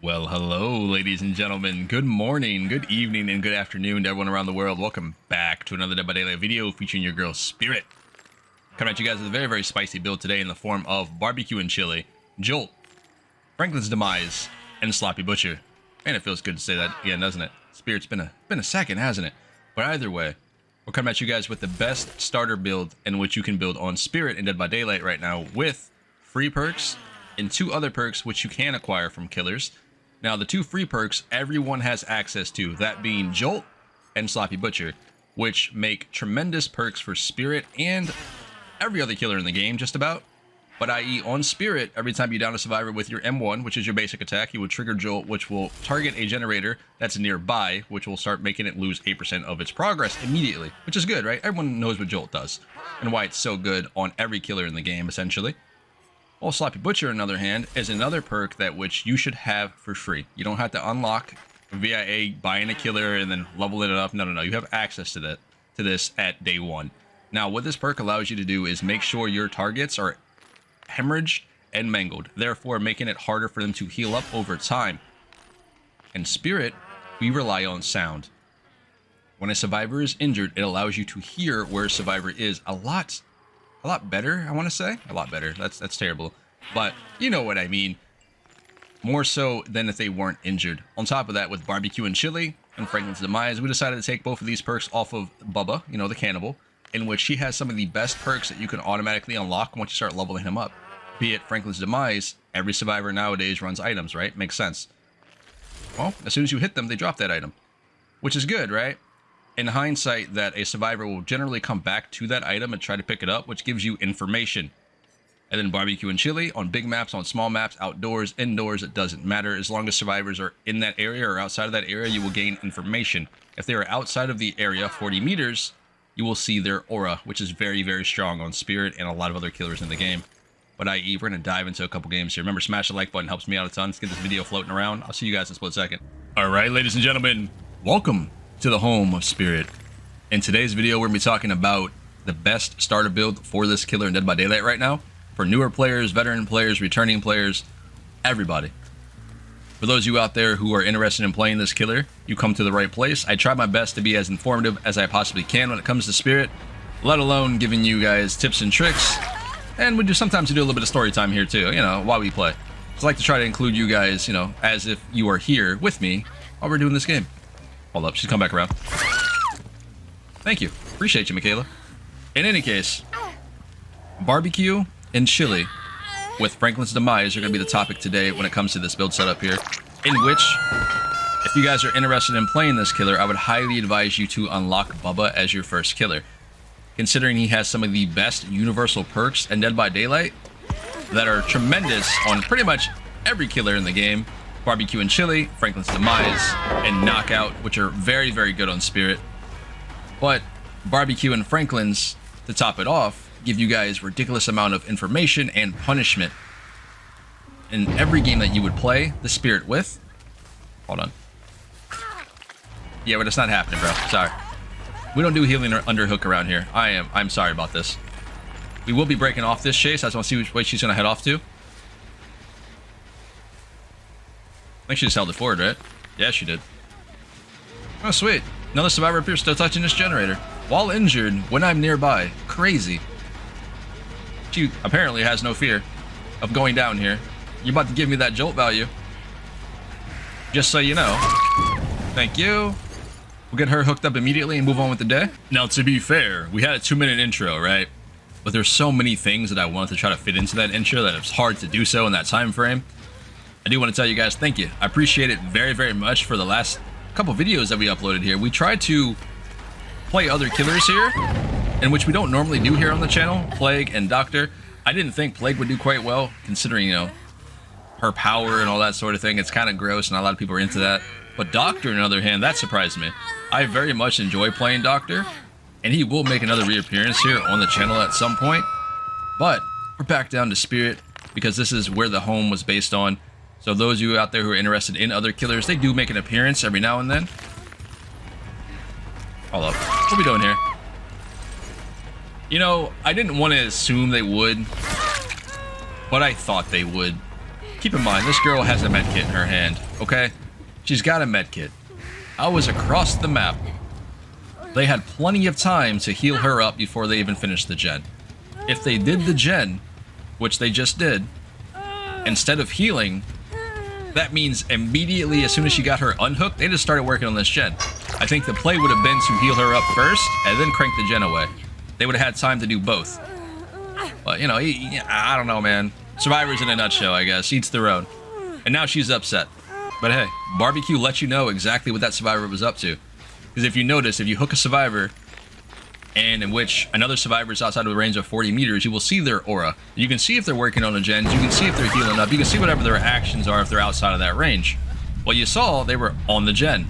Well, hello, ladies and gentlemen. Good morning, good evening, and good afternoon to everyone around the world. Welcome back to another Dead by Daylight video featuring your girl, Spirit. Coming at you guys with a very, very spicy build today in the form of Barbecue and Chili, Jolt, Franklin's Demise, and Sloppy Butcher. Man, it feels good to say that again, doesn't it? Spirit's been a second, hasn't it? But either way, we're coming at you guys with the best starter build in which you can build on Spirit in Dead by Daylight right now with free perks and two other perks which you can acquire from killers. Now, the two free perks everyone has access to, that being Jolt and Sloppy Butcher, which make tremendous perks for Spirit and every other killer in the game, just about. But i.e. on Spirit, every time you down a survivor with your M1, which is your basic attack, you will trigger Jolt, which will target a generator that's nearby, which will start making it lose 8% of its progress immediately, which is good, right? Everyone knows what Jolt does and why it's so good on every killer in the game, essentially. Well, Sloppy Butcher, on the other hand, is another perk that which you should have for free. You don't have to unlock via buying a killer and then level it up. No. You have access to this at day one. Now, what this perk allows you to do is make sure your targets are hemorrhaged and mangled, therefore making it harder for them to heal up over time. In Spirit, we rely on sound. When a survivor is injured, it allows you to hear where a survivor is a lot better, I want to say. A lot better. That's terrible. But you know what I mean. More so than if they weren't injured. On top of that, with Barbecue and Chili and Franklin's Demise, we decided to take both of these perks off of Bubba, you know, the cannibal, in which he has some of the best perks that you can automatically unlock once you start leveling him up. Be it Franklin's Demise, every survivor nowadays runs items, right? Makes sense. Well, as soon as you hit them, they drop that item. Which is good, right? In hindsight, that a survivor will generally come back to that item and try to pick it up, which gives you information. And then Barbecue and Chili on big maps, on small maps, outdoors, indoors, it doesn't matter. As long as survivors are in that area or outside of that area, you will gain information. If they are outside of the area, 40 meters, you will see their aura, which is very, very strong on Spirit and a lot of other killers in the game. But i.e., we're going to dive into a couple games here. Remember, smash the like button, helps me out a ton. Let's get this video floating around. I'll see you guys in a split second. All right, ladies and gentlemen, welcome to the home of Spirit. In today's video, we're going to be talking about the best starter build for this killer in Dead by Daylight right now. For newer players, veteran players, returning players, everybody. For those of you out there who are interested in playing this killer, you come to the right place. I try my best to be as informative as I possibly can when it comes to Spirit, let alone giving you guys tips and tricks. And we do sometimes do a little bit of story time here too, you know, while we play. So I like to try to include you guys, you know, as if you are here with me while we're doing this game. Hold up, she's come back around. Thank you. Appreciate you, Michaela. In any case, Barbecue and Chili with Franklin's Demise are going to be the topic today when it comes to this build setup here. In which, if you guys are interested in playing this killer, I would highly advise you to unlock Bubba as your first killer. Considering he has some of the best universal perks in Dead by Daylight that are tremendous on pretty much every killer in the game. Barbecue and Chili, Franklin's Demise, and Knockout, which are very, very good on Spirit. But Barbecue and Franklin's, to top it off, give you guys ridiculous amount of information and punishment in every game that you would play the Spirit with. Hold on. Yeah, but it's not happening, bro. Sorry. We don't do healing or underhook around here. I'm sorry about this. We will be breaking off this chase. I just want to see which way she's going to head off to. I think she just held it forward, right? Yeah, she did. Oh, sweet. Another survivor appears still touching this generator. While injured, when I'm nearby. Crazy. She apparently has no fear of going down here. You're about to give me that jolt value. Just so you know. Thank you. We'll get her hooked up immediately and move on with the day. Now, to be fair, we had a 2-minute intro, right? But there's so many things that I wanted to try to fit into that intro that it's hard to do so in that time frame. I do want to tell you guys thank you. I appreciate it very, very much for the last couple videos that we uploaded here. We tried to play other killers here, in which we don't normally do here on the channel, Plague and Doctor. I didn't think Plague would do quite well, considering, you know, her power and all that sort of thing. It's kind of gross, and not a lot of people are into that. But Doctor, on the other hand, that surprised me. I very much enjoy playing Doctor, and he will make another reappearance here on the channel at some point. But we're back down to Spirit, because this is where the home was based on. So those of you out there who are interested in other killers, they do make an appearance every now and then. Hold up. What are we doing here? You know, I didn't want to assume they would, but I thought they would. keep in mind, this girl has a med kit in her hand, okay? She's got a med kit. I was across the map. They had plenty of time to heal her up before they even finished the gen. If they did the gen, which they just did, instead of healing, that means immediately as soon as she got her unhooked, they just started working on this gen. I think the play would have been to heal her up first and then crank the gen away. They would have had time to do both. But, you know, I don't know, man. Survivors in a nutshell, I guess. Eats their own. And now she's upset. But hey, Barbecue lets you know exactly what that survivor was up to. Because if you notice, if you hook a survivor, and in which another survivor is outside of the range of 40 meters, you will see their aura. You can see if they're working on a gen, you can see if they're healing up, you can see whatever their actions are if they're outside of that range. Well, you saw they were on the gen,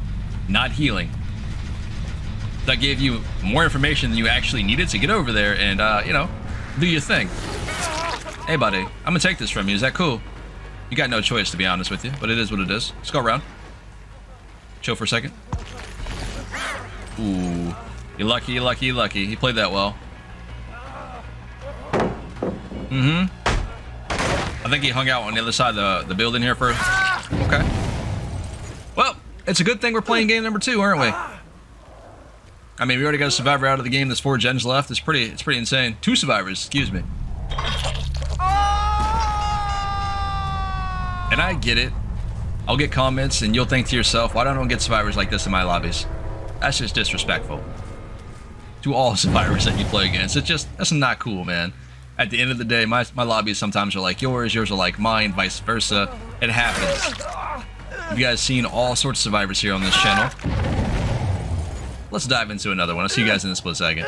not healing. That gave you more information than you actually needed to get over there and, you know, do your thing. Hey, buddy, I'm gonna take this from you. Is that cool? You got no choice, to be honest with you, but it is what it is. Let's go around. Chill for a second. Ooh. You're lucky, you're lucky, you're lucky. He played that well. I think he hung out on the other side of the building here first. Okay. Well, it's a good thing we're playing game number 2, aren't we? I mean, we already got a survivor out of the game. There's 4 gens left. It's pretty insane. 2 survivors, excuse me. And I get it. I'll get comments and you'll think to yourself, why don't I get survivors like this in my lobbies? That's just disrespectful to all survivors that you play against. That's not cool, man. At the end of the day, my lobbies sometimes are like yours are like mine, vice versa. It happens. You guys seen all sorts of survivors here on this channel. Let's dive into another one. I'll see you guys in a split second.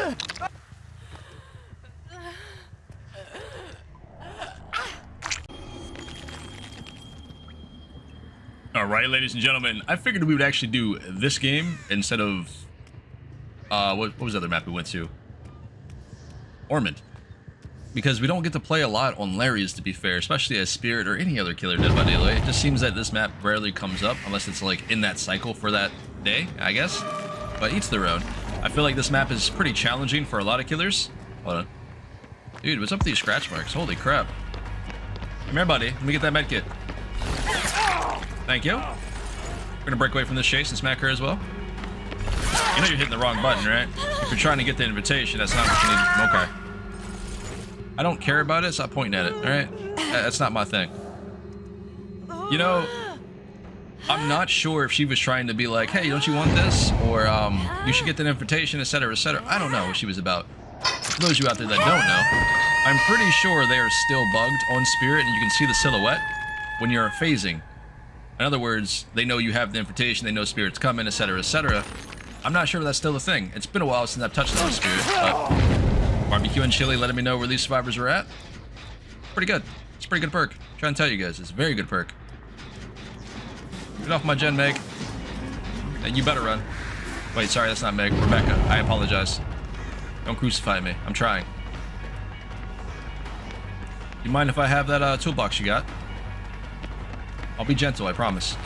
Alright, ladies and gentlemen, I figured we would actually do this game instead of what was the other map we went to? Torment. Because we don't get to play a lot on Larry's, to be fair, especially as Spirit or any other killer Dead by Daylight. It just seems that this map rarely comes up unless it's like in that cycle for that day, I guess. But each their own. I feel like this map is pretty challenging for a lot of killers. Hold on. Dude, what's up with these scratch marks? Holy crap. Come here, buddy. Let me get that med kit. Thank you. We're gonna break away from this chase and smack her as well. You know you're hitting the wrong button, right? If you're trying to get the invitation, that's not what you need. Okay. I don't care about it, stop pointing at it, alright? That's not my thing. You know, I'm not sure if she was trying to be like, hey, don't you want this? Or, you should get that invitation, etc., etc. I don't know what she was about. For those of you out there that don't know, I'm pretty sure they are still bugged on Spirit, and you can see the silhouette when you're phasing. In other words, they know you have the invitation, they know Spirit's coming, etc., etc. I'm not sure if that's still a thing. It's been a while since I've touched on Spirit, but Barbecue and Chili letting me know where these survivors are at. Pretty good. It's a pretty good perk. I'm trying to tell you guys, it's a very good perk. Get off my gen, Meg. And you better run. Wait, sorry, that's not Meg. Rebecca. I apologize. Don't crucify me. I'm trying. You mind if I have that toolbox you got? I'll be gentle, I promise.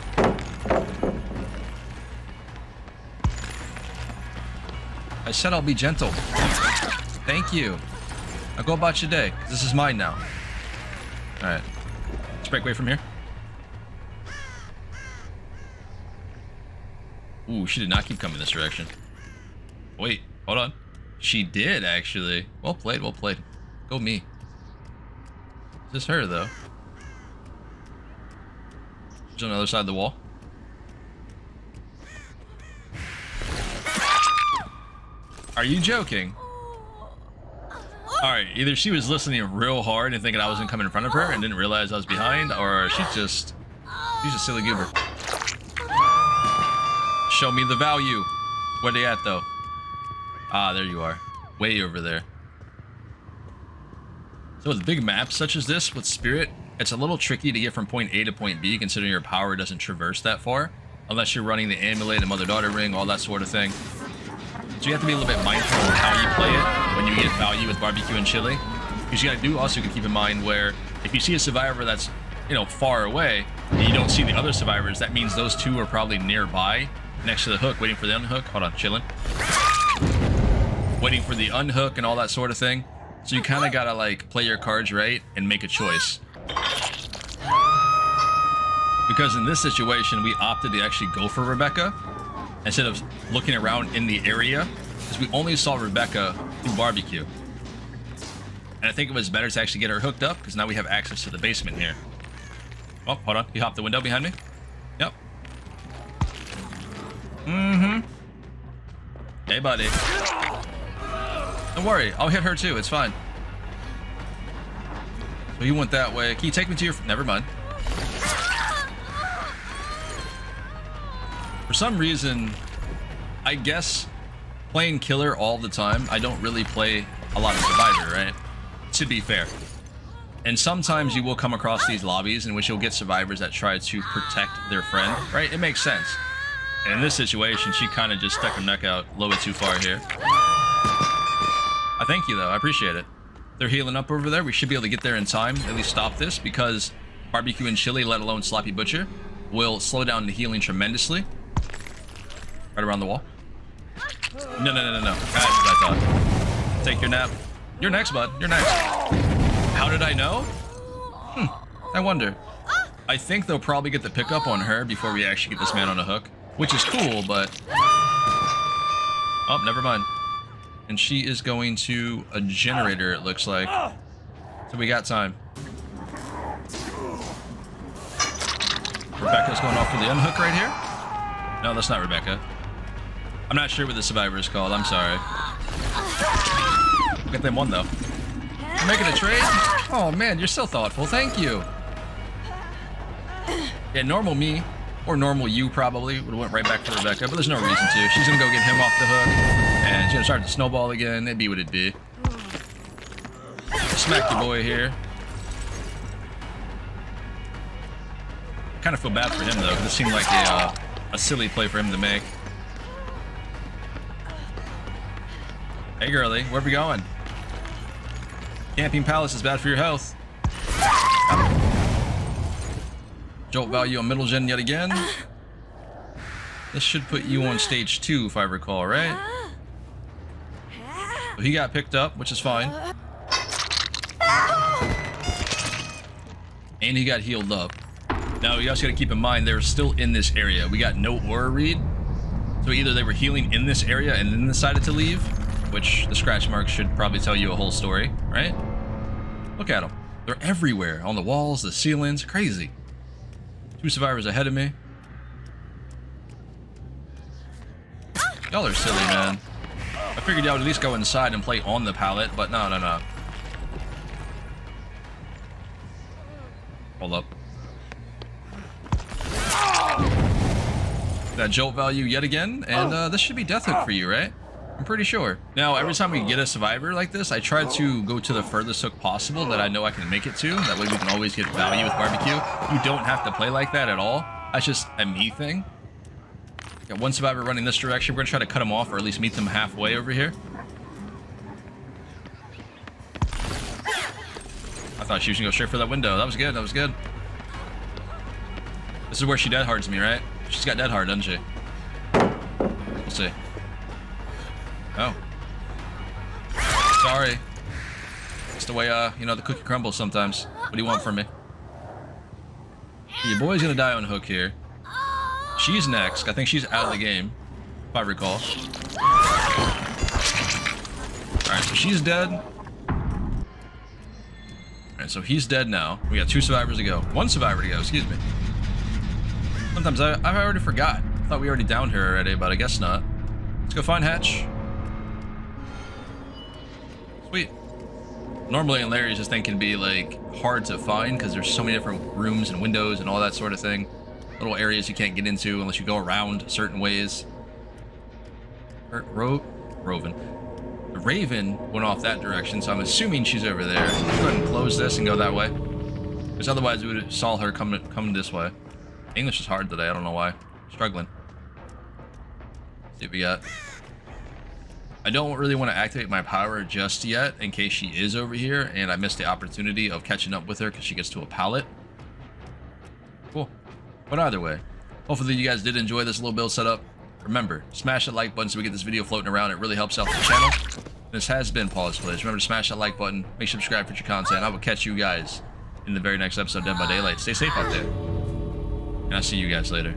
I said I'll be gentle. Thank you. Now go about your day. This is mine now. Alright. Let's break away from here. Ooh, she did not keep coming this direction. Wait, hold on. She did, actually. Well played, well played. Go me. Is this her, though? She's on the other side of the wall. Are you joking? Alright, either she was listening real hard and thinking I wasn't coming in front of her and didn't realize I was behind, or she's just a silly goober. Show me the value. Where they at, though? Ah, there you are. Way over there. So with big maps such as this, with Spirit, it's a little tricky to get from point A to point B, considering your power doesn't traverse that far, unless you're running the amulet and mother-daughter ring, all that sort of thing. So you have to be a little bit mindful of how you play it when you get value with Barbecue and Chili. Because you gotta also keep in mind where if you see a survivor that's, you know, far away and you don't see the other survivors, that means those two are probably nearby, next to the hook, waiting for the unhook. Hold on, chilling. Waiting for the unhook and all that sort of thing. So you kind of gotta like play your cards right and make a choice. Because in this situation, we opted to actually go for Rebecca instead of looking around in the area, because we only saw Rebecca through barbecue. And I think it was better to actually get her hooked up, because now we have access to the basement here. Oh, hold on. You hopped the window behind me? Yep. Mm-hmm. Hey, buddy. Don't worry. I'll hit her, too. It's fine. So you went that way. Can you take me to your... Never mind. For some reason, I guess playing killer all the time, I don't really play a lot of survivor, right? To be fair. And sometimes you will come across these lobbies in which you'll get survivors that try to protect their friend, right? It makes sense. And in this situation, she kind of just stuck her neck out a little bit too far here. I thank you, though. I appreciate it. They're healing up over there. We should be able to get there in time, at least stop this, because Barbecue and Chili, let alone Sloppy Butcher, will slow down the healing tremendously. Right around the wall. No. That's what I thought. Take your nap. You're next, bud. You're next. How did I know? I wonder. I think they'll probably get the pickup on her before we actually get this man on a hook, which is cool, but... Oh, never mind. And she is going to a generator, it looks like. So we got time. Rebecca's going off for the unhook right here. No, that's not Rebecca. I'm not sure what the survivor is called. I'm sorry. Get them one, though. You're making a trade? Oh, man, you're so thoughtful. Thank you. Yeah, normal me, or normal you probably, would have went right back to Rebecca, but there's no reason to. She's going to go get him off the hook, and she's going to start to snowball again. It'd be what it'd be. Smack your boy here. I kind of feel bad for him, though, because it seemed like a silly play for him to make. Hey, girlie, where we going? Camping Palace is bad for your health. Jolt value on middle gen yet again. This should put you on stage 2, if I recall, right? So he got picked up, which is fine. And he got healed up. Now, you also got to keep in mind, they're still in this area. We got no aura read. So either they were healing in this area and then decided to leave, which the scratch marks should probably tell you a whole story, right? Look at them. They're everywhere. On the walls, the ceilings. Crazy. 2 survivors ahead of me. Y'all are silly, man. I figured y'all would at least go inside and play on the pallet, but no. Hold up. That jolt value yet again, and this should be death hook for you, right? I'm pretty sure. Now, every time we get a survivor like this, I try to go to the furthest hook possible that I know I can make it to. That way we can always get value with barbecue. You don't have to play like that at all. That's just a me thing. Got one survivor running this direction. We're gonna try to cut him off, or at least meet them halfway over here. I thought she was gonna go straight for that window. That was good. That was good. This is where she dead hards me, right? She's got dead hard, doesn't she? We'll see. Oh. Sorry. It's the way, you know, the cookie crumbles sometimes. What do you want from me? Your boy's gonna die on hook here. She's next. I think she's out of the game, if I recall. Alright, so she's dead. Alright, so he's dead now. We got 2 survivors to go. 1 survivor to go, excuse me. Sometimes I've already forgot. I thought we already downed her already, but I guess not. Let's go find Hatch. Sweet. Normally in Larry's, this thing can be like hard to find because there's so many different rooms and windows and all that sort of thing. Little areas you can't get into unless you go around certain ways. Roven. The Raven went off that direction, so I'm assuming she's over there. Let's go ahead and close this and go that way. Because otherwise we would have saw her coming this way. English is hard today, I don't know why. Struggling. Let's see what we got. I don't really want to activate my power just yet in case she is over here and I missed the opportunity of catching up with her because she gets to a pallet. Cool. But either way, hopefully you guys did enjoy this little build setup. Remember, smash that like button so we get this video floating around. It really helps out the channel. This has been Pawse. Remember to smash that like button. Make sure to subscribe for future content. I will catch you guys in the very next episode of Dead by Daylight. Stay safe out there. and I'll see you guys later.